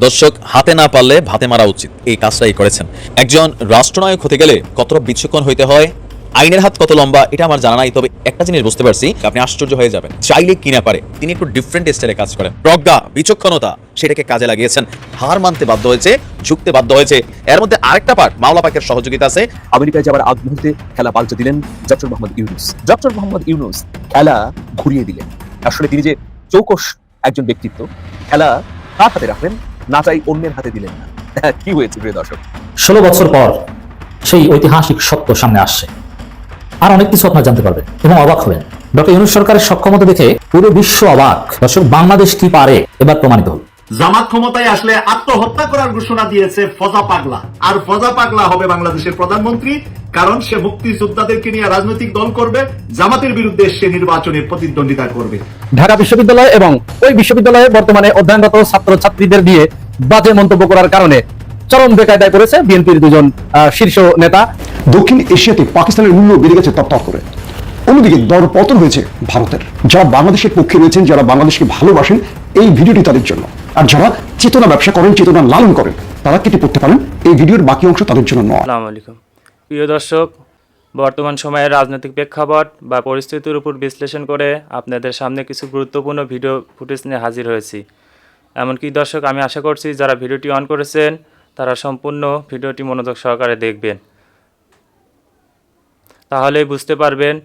দর্শক, হাতে না পারলে ভাতে মারা উচিত, এই কাজটাই করেছেন। একজন রাষ্ট্রনায়ক হতে গেলে কতটা বিচক্ষণ হইতে হয়, আইনের হাত কত লম্বা এটা আমার জানা নাই, তবে একটা জিনিস বুঝতে পারছি, আপনি আশ্চর্য হয়ে যাবেন চাইলে কি না পারে। তিনি একটু ডিফারেন্ট স্টাইলে কাজ করেন, প্রজ্ঞা বিচক্ষণতা সেটাকে কাজে লাগিয়েছেন। হার মানতে বাধ্য হয়েছে, ঝুঁকতে বাধ্য হয়েছে। এর মধ্যে আরেকটা পার্ট মাওলা পাকের সহযোগিতা আছে। আমেরিকায় যাওয়ার আগ মুহূর্তে খেলা পাল্টে দিলেন ডক্টর মোহাম্মদ ইউনূস। ডক্টর মোহাম্মদ ইউনূস খেলা ঘুরিয়ে দিলেন। আসলে তিনি যে চৌকস একজন ব্যক্তিত্ব, খেলা তার হাতে রাখলেন, না চাই অন্যের হাতে দিলেন না। কি হয়েছে প্রিয় দর্শক? 16 বছর পর সেই ঐতিহাসিক সত্য সামনে আসছে। আর অনেক কিছু আপনারা জানতে পারবেন এবং অবাক হবেন। ডক্টর ইউনূস সরকারের সক্ষমতা দেখে পুরো বিশ্ব অবাক। দর্শক, বাংলাদেশ কি পারে এবার প্রমাণিত হল। জামাত ক্ষমতায় আসলে আত্মহত্যা করার ঘোষণা দিয়েছে ফজা পাগলা। আর ফজা পাগলা হবে বাংলাদেশের প্রধানমন্ত্রী, কারণ সে মুক্তিযোদ্ধাদেরকে নিয়ে রাজনৈতিক দল করবে, জামাতের বিরুদ্ধে সে নির্বাচনে প্রতিদ্বন্দ্বিতা করবে। ঢাকা বিশ্ববিদ্যালয় এবং ওই বিশ্ববিদ্যালয়ে বর্তমানে অধ্যয়নরত ছাত্র ছাত্রীদের দিয়ে বাজে মন্তব্য করার কারণে চরম বেকায়দায় পড়েছে বিএনপির দুজন শীর্ষ নেতা। দক্ষিণ এশিয়াতে পাকিস্তানের মূল্য বেড়ে গেছে তরতর করে। অন্যদিকে দরপতন হয়েছে ভারতের। যারা বাংলাদেশের পক্ষে রয়েছেন, যারা বাংলাদেশকে ভালোবাসেন, এই ভিডিওটি তাদের জন্য। আর যারা চেতনা ব্যবসা করেন, চেতনা লালন করেন, তারা কেটে পড়তে পারেন। এই ভিডিওর বাকি অংশ তাদের জন্য নয়। আসসালামু আলাইকুম প্রিয় দর্শক, বর্তমান সময়ের রাজনৈতিক প্রেক্ষাপট বা পরিস্থিতির উপর বিশ্লেষণ করে আপনাদের সামনে কিছু গুরুত্বপূর্ণ ভিডিও ফুটেজ নিয়ে হাজির হয়েছি। এমনকি দর্শক, আমি আশা করছি যারা ভিডিওটি অন করেছেন তারা সম্পূর্ণ ভিডিওটি মনোযোগ সহকারে দেখবেন, তাহলেই বুঝতে পারবেন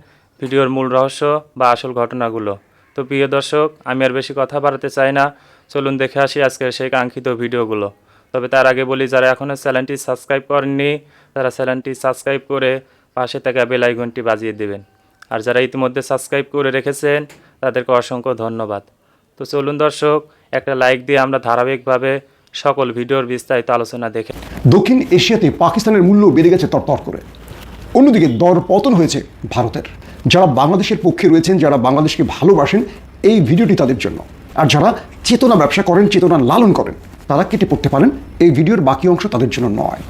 ভিডিওর মূল রহস্য বা আসল ঘটনাগুলো। তো প্রিয় দর্শক, আমি আর বেশি কথা বাড়াতে চাই না, চলুন দেখে আসি আজকের সেই কাঙ্ক্ষিত ভিডিওগুলো। তবে তার আগে বলি, যারা এখনও চ্যানেলটি সাবস্ক্রাইব করেননি তারা চ্যানেলটি সাবস্ক্রাইব করে পাশে থাকা বেল আইকনটি বাজিয়ে দেবেন। আর যারা ইতিমধ্যে সাবস্ক্রাইব করে রেখেছেন তাদেরকে অসংখ্য ধন্যবাদ। তো চলুন দর্শক, একটা লাইক দিয়ে আমরা ধারাবাহিকভাবে সকল ভিডিওর বিস্তারিত আলোচনা দেখে। দক্ষিণ এশিয়াতে পাকিস্তানের মূল্য বেড়ে গেছে তরতর করে। অন্যদিকে দরপতন হয়েছে ভারতের। যারা বাংলাদেশের পক্ষে রয়েছেন, যারা বাংলাদেশকে ভালোবাসেন, এই ভিডিওটি তাদের জন্য। আর যারা চেতনা ব্যবসা করেন, চেতনা লালন করেন, তারা কেটে পড়তে পারেন। এই ভিডিওর বাকি অংশ তাদের জন্য নয়।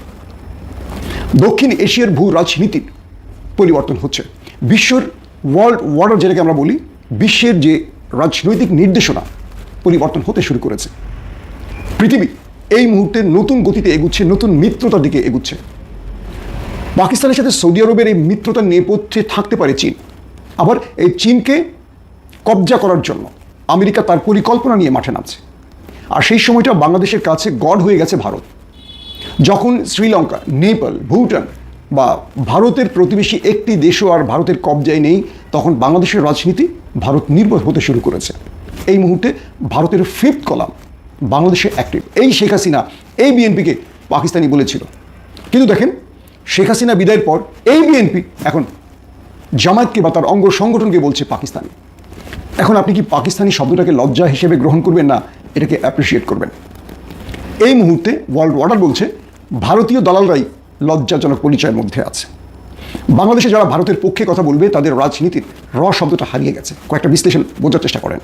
দক্ষিণ এশিয়ার ভূ রাজনীতির পরিবর্তন হচ্ছে। বিশ্বর ওয়ার্ল্ড অর্ডার যেটাকে আমরা বলি, বিশ্বের যে রাজনৈতিক নির্দেশনা পরিবর্তন হতে শুরু করেছে। পৃথিবী এই মুহূর্তে নতুন গতিতে এগুচ্ছে, নতুন মিত্রতার দিকে এগুচ্ছে। পাকিস্তানের সাথে সৌদি আরবের এই মিত্রতার নেপথ্যে থাকতে পারে চীন। আবার এই চীনকে কবজা করার জন্য আমেরিকা তার পরিকল্পনা নিয়ে মাঠে নামছে। আর সেই সময়টা বাংলাদেশের কাছে গড় হয়ে গেছে ভারত। যখন শ্রীলঙ্কা, নেপাল, ভুটান বা ভারতের প্রতিবেশী একটি দেশও আর ভারতের কবজায় নেই, তখন বাংলাদেশের রাজনীতি ভারত নির্ভর হতে শুরু করেছে। এই মুহূর্তে ভারতের ফিফথ কলাম বাংলাদেশে অ্যাক্টিভ। এই শেখ হাসিনা এই বিএনপিকে পাকিস্তানি বলেছিল, কিন্তু দেখেন শেখ হাসিনা বিদায়ের পর এই বিএনপি এখন জামায়াতকে বা তার অঙ্গ সংগঠনকে বলছে পাকিস্তানি। এখন আপনি কি পাকিস্তানি শব্দটাকে লজ্জা হিসেবে গ্রহণ করবেন, না এটাকে অ্যাপ্রিসিয়েট করবেন? এই মুহূর্তে ওয়ার্ল্ড অর্ডার বলছে ভারতীয় দালালরাই লজ্জাজনক পরিচয়ের মধ্যে আছে। বাংলাদেশে যারা ভারতের পক্ষে কথা বলবে তাদের রাজনীতির শব্দটা হারিয়ে গেছে। কয়েকটা বিশ্লেষণ বোঝার চেষ্টা করেন।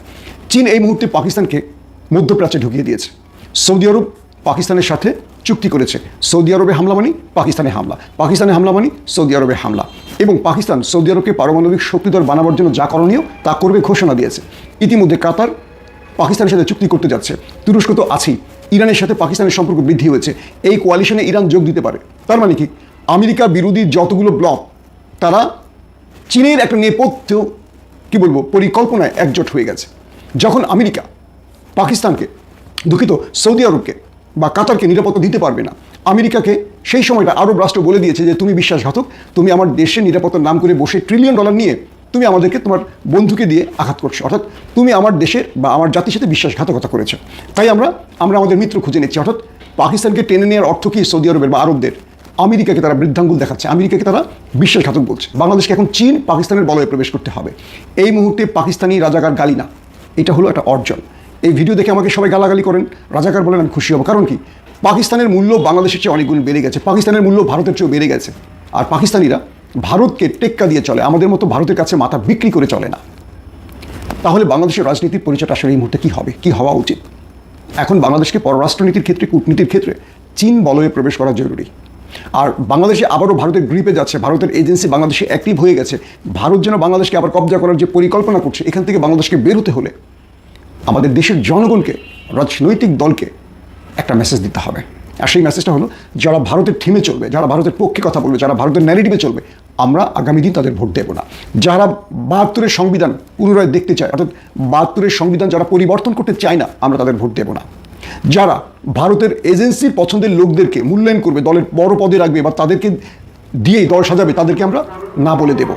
চীন এই মুহূর্তে পাকিস্তানকে মধ্যপ্রাচ্যে ঢুকিয়ে দিয়েছে। সৌদি আরব পাকিস্তানের সাথে চুক্তি করেছে। সৌদি আরবে হামলা মানে পাকিস্তানে হামলা, পাকিস্তানে হামলা মানে সৌদি আরবে হামলা। এবং পাকিস্তান সৌদি আরবকে পারমাণবিক শক্তিধর বানাবার জন্য যা করণীয় তা করবে ঘোষণা দিয়েছে। ইতিমধ্যে কাতার পাকিস্তানের সাথে চুক্তি করতে যাচ্ছে। তুরস্ক তো আছেই। ইরানের সাথে পাকিস্তানের সম্পর্ক বৃদ্ধি হয়েছে। এই কোয়ালিশনে ইরান যোগ দিতে পারে। তার মানে কি, আমেরিকা বিরোধী যতগুলো ব্লক তারা চীনের একটা নেপথ্য পরিকল্পনায় একজোট হয়ে গেছে। যখন আমেরিকা পাকিস্তানকে, দুঃখিত, সৌদি আরবকে বা কাতারকে নিরাপত্তা দিতে পারবে না, আমেরিকাকে সেই সময়টা আরব রাষ্ট্র বলে দিয়েছে যে তুমি বিশ্বাসঘাতক, তুমি আমার দেশের নিরাপত্তার নাম করে বসে $1 ট্রিলিয়ন নিয়ে তুমি আমাদেরকে তোমার বন্ধুকে দিয়ে আঘাত করছো, অর্থাৎ তুমি আমার দেশের বা আমার জাতির সাথে বিশ্বাসঘাতকতা করেছো। তাই আমরা আমাদের মিত্র খুঁজে নিচ্ছি। অর্থাৎ পাকিস্তানকে টেনে নেওয়ার অর্থ কি সৌদি আরবের বা আরবদের? আমেরিকাকে তারা বৃদ্ধাঙ্গুল দেখাচ্ছে, আমেরিকাকে তারা বিশ্বাসঘাতক বলছে। বাংলাদেশকে এখন চীন পাকিস্তানের বলয়ে প্রবেশ করতে হবে। এই মুহূর্তে পাকিস্তানি রাজাকার গালি না, এটা হলো একটা অর্জন। এই ভিডিও দেখে আমাকে সবাই গালাগালি করেন, রাজাকার বলেন, আমি খুশি হব। কারণ কি, পাকিস্তানের মূল্য বাংলাদেশের চেয়ে অনেক গুণ বেড়ে গেছে, পাকিস্তানের মূল্য ভারতের চেয়েও বেড়ে গেছে। আর পাকিস্তানিরা ভারতকে টেক্কা দিয়ে চলে, আমাদের মতো ভারতের কাছে মাথা বিক্রি করে চলে না। তাহলে বাংলাদেশের রাজনীতির পরিচয়টা আসলে এই মুহূর্তে কী হবে, কী হওয়া উচিত? এখন বাংলাদেশকে পররাষ্ট্রনীতির ক্ষেত্রে, কূটনীতির ক্ষেত্রে চীন বলয়ে প্রবেশ করা জরুরি। আর বাংলাদেশে আবারও ভারতের গ্রিপে যাচ্ছে, ভারতের এজেন্সি বাংলাদেশে অ্যাক্টিভ হয়ে গেছে। ভারত যেন বাংলাদেশকে আবার কবজা করার যে পরিকল্পনা করছে, এখান থেকে বাংলাদেশকে বেরোতে হলে আমাদের দেশের জনগণকে, রাজনৈতিক দলকে একটা মেসেজ দিতে হবে। আর সেই মেসেজটা হলো, যারা ভারতের থিমে চলবে, যারা ভারতের পক্ষে কথা বলবে, যারা ভারতের ন্যারেটিভে চলবে, আমরা আগামী দিন তাদের ভোট দেব না। যারা ৭২-এর সংবিধান পুনরায় দেখতে চায়, অর্থাৎ ৭২-এর সংবিধান যারা পরিবর্তন করতে চায় না, আমরা তাদের ভোট দেব না। যারা ভারতের এজেন্সির পছন্দের লোকদেরকে মূল্যায়ন করবে, দলের বড় পদে রাখবে বা তাদেরকে দিয়েই দল সাজাবে, তাদেরকে আমরা না বলে দেব।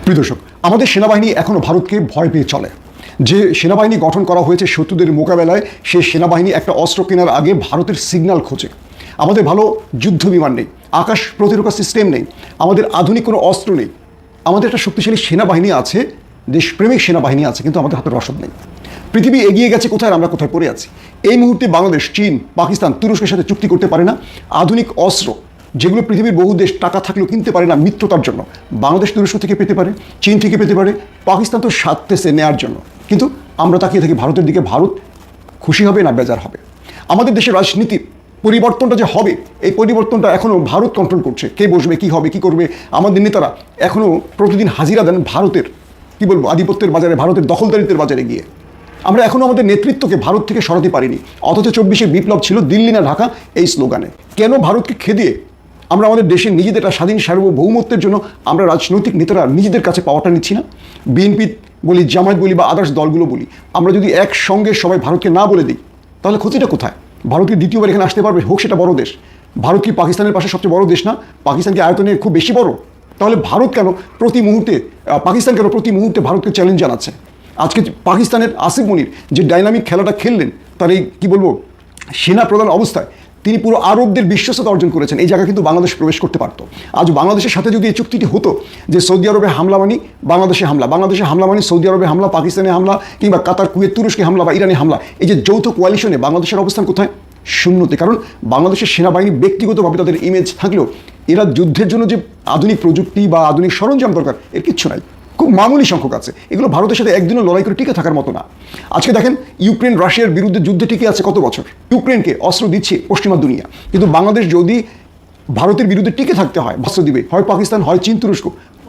প্রিয় দর্শক, আমাদের সেনাবাহিনী এখনও ভারতকে ভয় পেয়ে চলে। যে সেনাবাহিনী গঠন করা হয়েছে শত্রুদের মোকাবেলায়, সেই সেনাবাহিনী একটা অস্ত্র কেনার আগে ভারতের সিগন্যাল খোঁজে। আমাদের ভালো যুদ্ধ বিমান নেই, আকাশ প্রতিরক্ষা সিস্টেম নেই, আমাদের আধুনিক কোনো অস্ত্র নেই। আমাদের একটা শক্তিশালী সেনাবাহিনী আছে, দেশপ্রেমিক সেনাবাহিনী আছে, কিন্তু আমাদের হাতে রসদ নেই। পৃথিবী এগিয়ে গেছে কোথায়, আমরা কোথায় পড়ে আছি। এই মুহূর্তে বাংলাদেশ, চীন, পাকিস্তান, তুরস্কের সাথে চুক্তি করতে পারে না আধুনিক অস্ত্র, যেগুলো পৃথিবীর বহু দেশ টাকা থাকলেও কিনতে পারে না মিত্রতার জন্য। বাংলাদেশ তুরস্ক থেকে পেতে পারে, চীন থেকে পেতে পারে, পাকিস্তান তো সাথে নেওয়ার জন্য। কিন্তু আমরা তাকিয়ে থাকি ভারতের দিকে। ভারত খুশি হবে না বেজার হবে? আমাদের দেশের রাজনীতির পরিবর্তনটা যে হবে, এই পরিবর্তনটা এখনও ভারত কন্ট্রোল করছে। কে বসবে, কী হবে, কী করবে। আমাদের নেতারা এখনও প্রতিদিন হাজিরা দেন ভারতের, কী বলবো, আধিপত্যের বাজারে, ভারতের দখলদারিত্বের বাজারে গিয়ে। আমরা এখনও আমাদের নেতৃত্বকে ভারত থেকে সরাতে পারিনি। অথচ ২৪শে বিপ্লব ছিল দিল্লি না ঢাকা এই স্লোগানে। কেন ভারতকে খেদিয়ে আমরা আমাদের দেশের নিজেদের একটা স্বাধীন সার্বভৌমত্বের জন্য আমরা রাজনৈতিক নেতারা নিজেদের কাছে পাওয়াটা নিচ্ছি না? বিএনপি বলি, জামায়াত বলি বা আদার্স দলগুলো বলি, আমরা যদি একসঙ্গে সবাই ভারতকে না বলে দিই, তাহলে ক্ষতিটা কোথায়? ভারতকে দ্বিতীয়বার এখানে আসতে পারবে? হোক সেটা বড় দেশ। ভারত কি পাকিস্তানের পাশে সবচেয়ে বড় দেশ না? পাকিস্তান কি আয়তনে খুব বেশি বড়? তাহলে ভারত কেন প্রতি মুহূর্তে, পাকিস্তান কেন প্রতি মুহূর্তে ভারতকে চ্যালেঞ্জ জানাচ্ছে? আজকে পাকিস্তানের আসিফ মনির যে ডাইনামিক খেলাটা খেললেন, তার এই কী বলবো, সেনা প্রধান অবস্থায় তিনি পুরো আরবদের বিশ্বস্ততা অর্জন করেছেন। এই জায়গায় কিন্তু বাংলাদেশ প্রবেশ করতে পারত। আজ বাংলাদেশের সাথে যদি এই চুক্তিটি হতো যে সৌদি আরবে হামলা মানি বাংলাদেশে হামলা, বাংলাদেশে হামলা মানি সৌদি আরবে হামলা, পাকিস্তানে হামলা, কিংবা কাতার, কুয়েত, তুরস্কে হামলা বা ইরানে হামলা, এই যে যৌথ কোয়ালিশনে বাংলাদেশের অবস্থান কোথায়? শূন্যতে। কারণ বাংলাদেশের সেনাবাহিনী ব্যক্তিগতভাবে তাদের ইমেজ থাকলেও এরা যুদ্ধের জন্য যে আধুনিক প্রযুক্তি বা আধুনিক সরঞ্জাম দরকার, এর কিচ্ছু নাই। খুব মামুলি সংখ্যক আছে। এগুলো ভারতের সাথে একদিনও লড়াই করে টিকে থাকার মতো না। আজকে দেখেন ইউক্রেন রাশিয়ার বিরুদ্ধে যুদ্ধে টিকে আছে কত বছর। ইউক্রেনকে অস্ত্র দিচ্ছে পশ্চিমা দুনিয়া, কিন্তু বাংলাদেশ যদি ভারতের বিরুদ্ধে টিকে থাকতে হয়, অস্ত্র দিবে হয় পাকিস্তান, হয় চীন, তুরস্ক।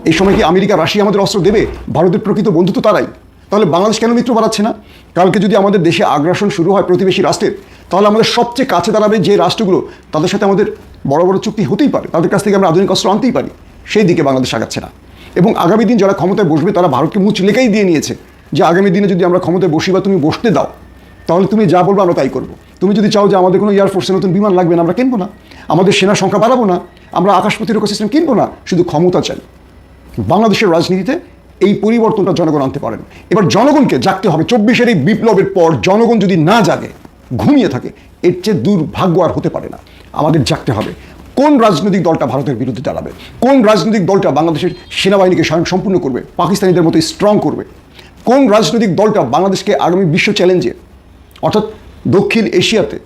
এই সময় কি আমেরিকা, রাশিয়া আমাদের অস্ত্র দেবে? ভারতের প্রকৃত বন্ধু তো তারাই। তাহলে বাংলাদেশ কেন মিত্র বাড়াচ্ছে না? কালকে যদি আমাদের দেশে আগ্রাসন শুরু হয় প্রতিবেশী রাষ্ট্রের, তাহলে আমাদের সবচেয়ে কাছে দাঁড়াবে যে রাষ্ট্রগুলো, তাদের সাথে আমাদের বড় বড় চুক্তি হতেই পারে, তাদের কাছ থেকে আমরা আধুনিক অস্ত্র আনতেই পারি। সেই দিকে বাংলাদেশ আগাচ্ছে না। এবং আগামী দিন যারা ক্ষমতায় বসবে, তারা ভারতকে মুচ লেখাই দিয়ে নিয়েছে যে আগামী দিনে যদি আমরা ক্ষমতায় বসি বা তুমি বসতে দাও, তাহলে তুমি যা বলবো আমরা তাই করবো। তুমি যদি চাও যে আমাদের কোনো এয়ারফোর্সে নতুন বিমান লাগবে না, আমরা কিনবো না। আমাদের সেনা সংখ্যা বাড়াবো না, আমরা আকাশ প্রতিরক্ষা সিস্টেম কিনবো না, শুধু ক্ষমতা চাই। বাংলাদেশের রাজনীতিতে এই পরিবর্তনটা জনগণ আনতে পারেন। এবার জনগণকে জাগতে হবে। ২৪-এর এই বিপ্লবের পর জনগণ যদি না জাগে, ঘুমিয়ে থাকে, এর চেয়ে দুর্ভাগ্য আর হতে পারে না। আমাদের জাগতে হবে। কোন রাজনৈতিক দলটা ভারতের বিরুদ্ধে দাঁড়াবে? কোন রাজনৈতিক দলটা বাংলাদেশের সেনাবাহিনীকে স্বয়ংসম্পূর্ণ করবে, পাকিস্তানিদের মতো স্ট্রং করবে? কোন রাজনৈতিক দলটা বাংলাদেশকে আগামী বিশ্ব চ্যালেঞ্জে, অর্থাৎ দক্ষিণ এশিয়াতে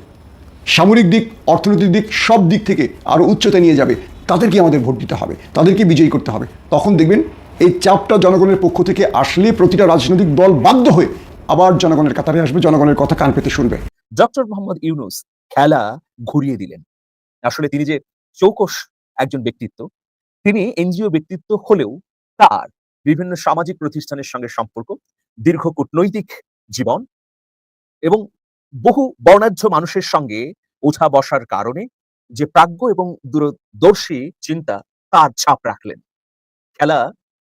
সামরিক দিক, অর্থনৈতিক দিক, সব দিক থেকে আরও উচ্চতায় নিয়ে যাবে? তাদেরকে আমাদের ভোট দিতে হবে, তাদেরকে বিজয়ী করতে হবে। তখন দেখবেন এই চাপটা জনগণের পক্ষ থেকে আসলে প্রতিটা রাজনৈতিক দল বাধ্য হয়ে আবার জনগণের কাতারে আসবে, জনগণের কথা কান পেতে শুনবে। ডক্টর মোহাম্মদ ইউনূস খেলা ঘুরিয়ে দিলেন। আসলে তিনি যে চৌকস একজন ব্যক্তিত্ব, তিনি এনজিও ব্যক্তিত্ব হলেও তার বিভিন্ন সামাজিক প্রতিষ্ঠানের সঙ্গে সম্পর্ক, দীর্ঘ কূটনৈতিক জীবন এবং বহু বর্ণাঢ্য মানুষের সঙ্গে ওঠা বসার কারণে যে প্রাজ্ঞ এবং দূরদর্শী চিন্তা, তার ছাপ রাখলেন। খেলা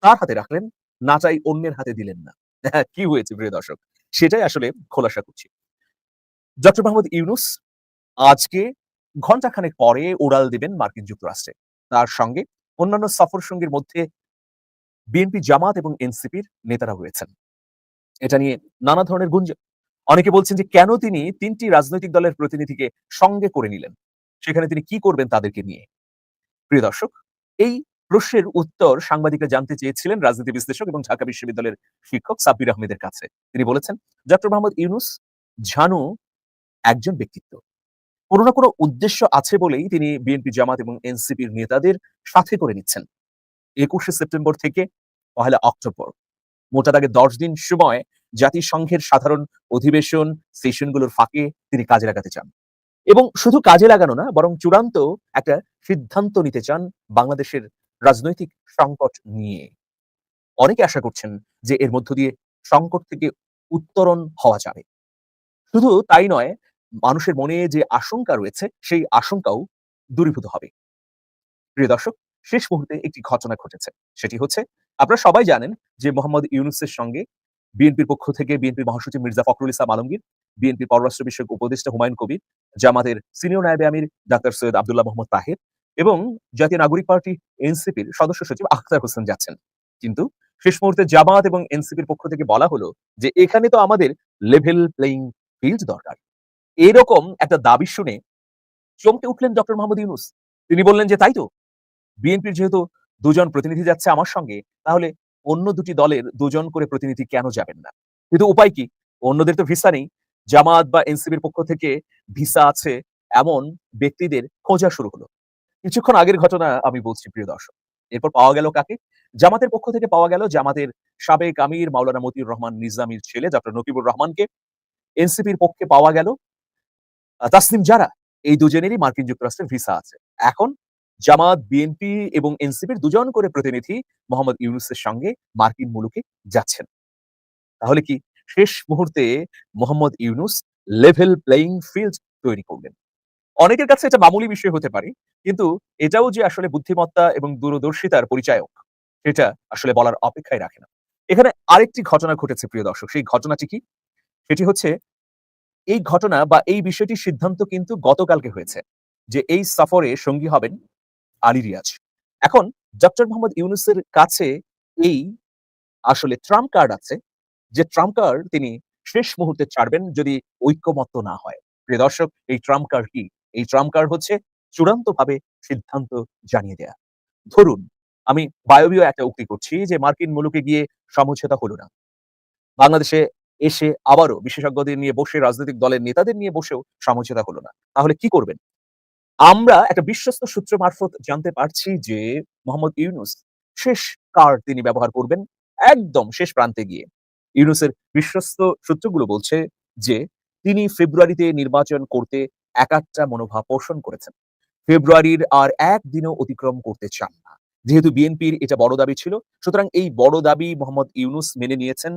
তার হাতে রাখলেন, নাচাই অন্যের হাতে দিলেন না। কি হয়েছে প্রিয় দর্শক, সেটাই আসলে খোলাসা করছি। ডক্টর মোহাম্মদ ইউনূস আজকে ঘণ্টাখানেক পরে উড়াল দিবেন মার্কিন যুক্তরাষ্ট্রে। তার সঙ্গে অন্যান্য সফর সঙ্গীর মধ্যে বিএনপি, জামাত এবং এনসিপির নেতারা রয়েছেন। এটা নিয়ে নানা ধরনের গুঞ্জন। অনেকে বলছেন যে কেন তিনি ৩টি রাজনৈতিক দলের প্রতিনিধিকে সঙ্গে করে নিলেন, সেখানে তিনি কি করবেন তাদেরকে নিয়ে। প্রিয় দর্শক, এই প্রশ্নের উত্তর সাংবাদিকরা জানতে চেয়েছিলেন রাজনীতি বিশ্লেষক এবং ঢাকা বিশ্ববিদ্যালয়ের শিক্ষক সাব্বির আহমেদের কাছে। তিনি বলেছেন, ডক্টর মোহাম্মদ ইউনূস ঝানু একজন ব্যক্তিত্ব। কোনো না কোনো উদ্দেশ্য আছে বলেই তিনি বিএনপি, জামাত এবং এনসিপির নেতাদের সাথে করে নিচ্ছেন। ২১শে সেপ্টেম্বর থেকে ১ অক্টোবর, মোটা দাগে ১০ দিন সময় জাতিসংঘের সাধারণ অধিবেশন সেশনগুলোর ফাঁকে তিনি কাজে লাগাতে চান। এবং শুধু কাজে লাগানো না, বরং চূড়ান্ত একটা সিদ্ধান্ত নিতে চান বাংলাদেশের রাজনৈতিক সংকট নিয়ে। অনেকে আশা করছেন যে এর মধ্য দিয়ে সংকট থেকে উত্তরণ হওয়া যাবে। শুধু তাই নয়, মানুষের মনে যে আশঙ্কা রয়েছে সেই আশঙ্কাও দূরীভূত হবে। প্রিয় দর্শক, শেষ মুহূর্তে একটি ঘটনা ঘটেছে। সেটি হচ্ছে, আপনারা সবাই জানেন যে মোহাম্মদ ইউনূসের সঙ্গে বিএনপির পক্ষ থেকে বিএনপির মহাসচিব মির্জা ফখরুল ইসলাম আলমগীর, বিএনপির পররাষ্ট্র বিষয়ক উপদেষ্টা হুমায়ুন কবির, জামাতের সিনিয়র নায়েবে আমির ডাক্তার সৈয়দ আব্দুল্লাহ মোহাম্মদ তাহের এবং জাতীয় নাগরিক পার্টি এনসিপির সদস্য সচিব আখতার হোসেন যাচ্ছেন। কিন্তু শেষ মুহূর্তে জামাত এবং এনসিপির পক্ষ থেকে বলা হলো যে এখানে তো আমাদের লেভেল প্লেইং ফিল্ড দরকার। এরকম একটা দাবি শুনে চমকে উঠলেন ডক্টর মোহাম্মদ ইউনূস। তিনি বললেন যে তাই তো, বিএনপির যেহেতু দুজন প্রতিনিধি যাচ্ছে আমার সঙ্গে, তাহলে অন্য দুটি দলের দুজন করে প্রতিনিধি কেন যাবেন না? কিন্তু উপায় কি? অন্যদের তো ভিসা নেই। জামাত বা এনসিবির পক্ষ থেকে ভিসা আছে এমন ব্যক্তিদের খোঁজা শুরু হলো। কিছুক্ষণ আগের ঘটনা আমি বলছি প্রিয় দর্শক। এরপর পাওয়া গেল কাকে? জামাতের পক্ষ থেকে পাওয়া গেল জামাতের সাবেক আমির মাওলানা মতিউর রহমান নিজামীর ছেলে ডক্টর নকিবুর রহমানকে। এনসিপির পক্ষে পাওয়া গেল তাসনিম জারা। এই দুজনেরই মার্কিন যুক্তরাষ্ট্রের ভিসা আছে। এখন জামাত, বিএনপি এবং এনসিপির দুজন করে প্রতিনিধি মোহাম্মদ ইউনূসের সঙ্গে মার্কিন মুলুকে যাচ্ছেন। তাহলে কি শেষ মুহূর্তে Mohammad Yunus level playing field তৈরি করলেন? অনেকের কাছে এটা মামুলি বিষয় হতে পারে, কিন্তু এটাও যে আসলে বুদ্ধিমত্তা এবং দূরদর্শিতার পরিচায়ক, সেটা আসলে বলার অপেক্ষায় রাখে না। এখানে আরেকটি ঘটনা ঘটেছে প্রিয় দর্শক। সেই ঘটনাটি কি? সেটি হচ্ছে, এই ঘটনা বা এই বিষয়টির সিদ্ধান্ত কিন্তু গতকালকে হয়েছে যে এই সফরে সঙ্গী হবেন আলী রিয়াজ। এখন ডক্টর মোহাম্মদ ইউনূসের কাছে এই আসলে ট্রাম্প কার্ড আছে, যে ট্রাম্প কার্ড তিনি শেষ মুহূর্তে ছাড়বেন যদি ঐক্যমত্য না হয়। প্রিয় দর্শক, এই ট্রাম্প কার্ড কি? এই ট্রাম্প কার্ড হচ্ছে চূড়ান্তভাবে সিদ্ধান্ত জানিয়ে দেয়া। ধরুন, আমি বায়বীয় একটা উক্তি করছি যে মার্কিন মুলুকে গিয়ে সমঝোতা হলো না। বাংলাদেশে এসে আবারও বিশেষজ্ঞদের নিয়ে বসে, রাজনৈতিক দলের নেতাদের নিয়ে বসেও সমঝোতা হলো না। তাহলে কি করবেন? আমরা একটা বিশ্বস্ত সূত্র মারফত জানতে পারছি যে মোহাম্মদ ইউনূস শেষ কার্ড তিনি ব্যবহার করবেন একদম শেষ প্রান্তে গিয়ে। ইউনূসের বিশ্বস্ত সূত্রগুলো বলছে যে তিনি ফেব্রুয়ারিতে নির্বাচন করতে একাট্টা মনোভাব পোষণ করেছেন। ফেব্রুয়ারির আর একদিনও অতিক্রম করতে চান না। যেহেতু বিএনপির এটা বড় দাবি ছিল, সুতরাং এই বড় দাবি মোহাম্মদ ইউনূস মেনে নিয়েছেন।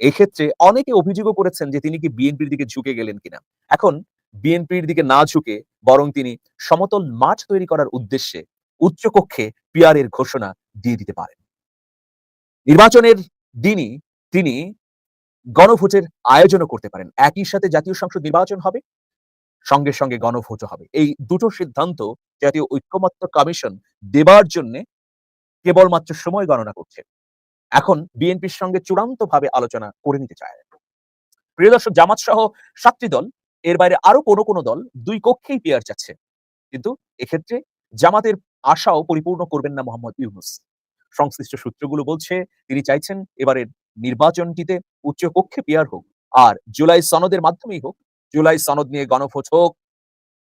এক্ষেত্রে অনেকে অভিযোগও করেছেন যে তিনি কি বিএনপির দিকে ঝুঁকে গেলেন কিনা। এখন বিএনপির দিকে না ঝুঁকে বরং তিনি সমতল মাঠ তৈরি করার উদ্দেশ্যে উচ্চকক্ষে পিআরের ঘোষণা দিয়ে দিতে পারেন। নির্বাচনের দিনই তিনি গণভোটের আয়োজনও করতে পারেন। একই সাথে জাতীয় সংসদ নির্বাচন হবে, সঙ্গে সঙ্গে গণভোটও হবে। এই দুটো সিদ্ধান্ত জাতীয় ঐক্যমত্য কমিশন দেবার জন্য কেবলমাত্র সময় গণনা করছে। এখন বিএনপির সঙ্গে চূড়ান্তভাবে আলোচনা করে নিতে চায়। প্রিয় দর্শক, জামাত সহ ৭টি দল, এর বাইরে আরো কোন দল ২ কক্ষেই পিআর চাচ্ছে। কিন্তু এক্ষেত্রে জামাতের আশাও পরিপূর্ণ করবেন না মোহাম্মদ ইউনূস। সংশ্লিষ্ট সূত্রগুলো বলছে তিনি চাইছেন এবারের নির্বাচনটিতে উচ্চ কক্ষে পিআর হোক, আর জুলাই সনদের মাধ্যমেই হোক। জুলাই সনদ নিয়ে গণভোট হোক,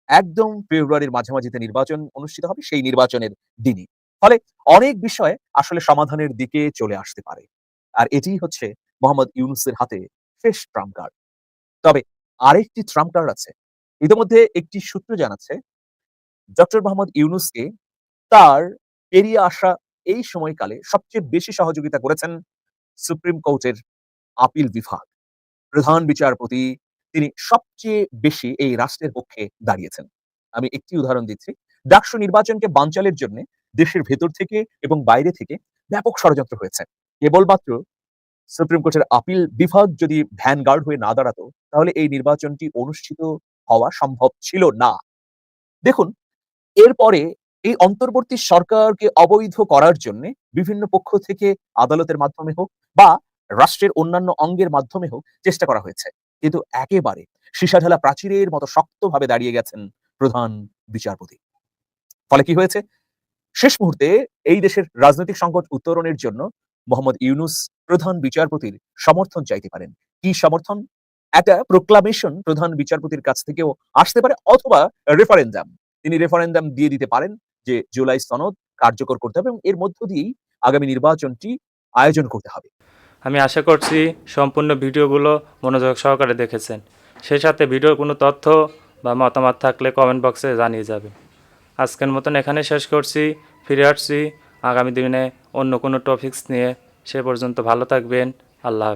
একদম ফেব্রুয়ারির মাঝামাঝিতে নির্বাচন অনুষ্ঠিত হবে, সেই নির্বাচনের দিনই। ফলে অনেক বিষয় আসলে সমাধানের দিকে চলে আসতে পারে। আর এটিই হচ্ছে মোহাম্মদ ইউনূসের হাতে শেষ ট্রাম্প কার্ড। তবে আরেকটি ট্রাম্প কার্ড আছে। ইতিমধ্যে একটি সূত্র জানাচ্ছে ডক্টর মোহাম্মদ ইউনূসকে তার পেরিয়ে আসা এই সময়কালে সবচেয়ে বেশি সহযোগিতা করেছেন সুপ্রিম কোর্টের আপিল বিভাগ। প্রধান বিচারপতি তিনি সবচেয়ে বেশি এই রাষ্ট্রের পক্ষে দাঁড়িয়েছেন। আমি একটি উদাহরণ দিচ্ছি। ডাকসু নির্বাচনকে বানচালের জন্য দেশের ভেতর থেকে এবং বাইরে থেকে ব্যাপক ষড়যন্ত্র হয়েছে। কেবলমাত্র সুপ্রিম কোর্টের আপিল বিভাগ যদি ভ্যানগার্ড হয়ে না দাঁড়াতো, তাহলে এই নির্বাচনটি অনুষ্ঠিত হওয়া সম্ভব ছিল না। দেখুন, এরপরে এই অন্তর্বর্তী সরকারকে অবৈধ করার জন্য বিভিন্ন পক্ষ থেকে আদালতের মাধ্যমে হোক বা রাষ্ট্রের অন্যান্য অঙ্গের মাধ্যমে হোক চেষ্টা করা হয়েছে, কিন্তু একেবারে সীসাঢালা প্রাচীরের মতো শক্তভাবে দাঁড়িয়ে গেছেন প্রধান বিচারপতি। ফলে কি হয়েছে? শেষ মুহূর্তে এই দেশের রাজনৈতিক সংকট উত্তরণের জন্য মোহাম্মদ ইউনূস প্রধান বিচারপতির সমর্থন চাইতে পারেন। কি সমর্থন? একটা প্রোক্লামেশন প্রধান বিচারপতির কাছ থেকেও আসতে পারে, অথবা রেফারেন্ডাম। তিনি রেফারেন্ডাম দিয়ে দিতে পারেন যে জুলাই সনদ কার্যকর করতে হবে এবং এর মধ্য দিয়েই আগামী নির্বাচনটি আয়োজন করতে হবে। আমি আশা করছি সম্পূর্ণ ভিডিওগুলো মনোযোগ সহকারে দেখেছেন। সেই সাথে ভিডিওর কোনো তথ্য বা মতামত থাকলে কমেন্ট বক্সে জানিয়ে যাবেন। আজকের মতন এখানে শেষ করছি। ফিরে আসছি আগামী দিনে অন্য কোনো টপিকস নিয়ে। সে পর্যন্ত ভালো থাকবেন। আল্লাহ হাফেজ।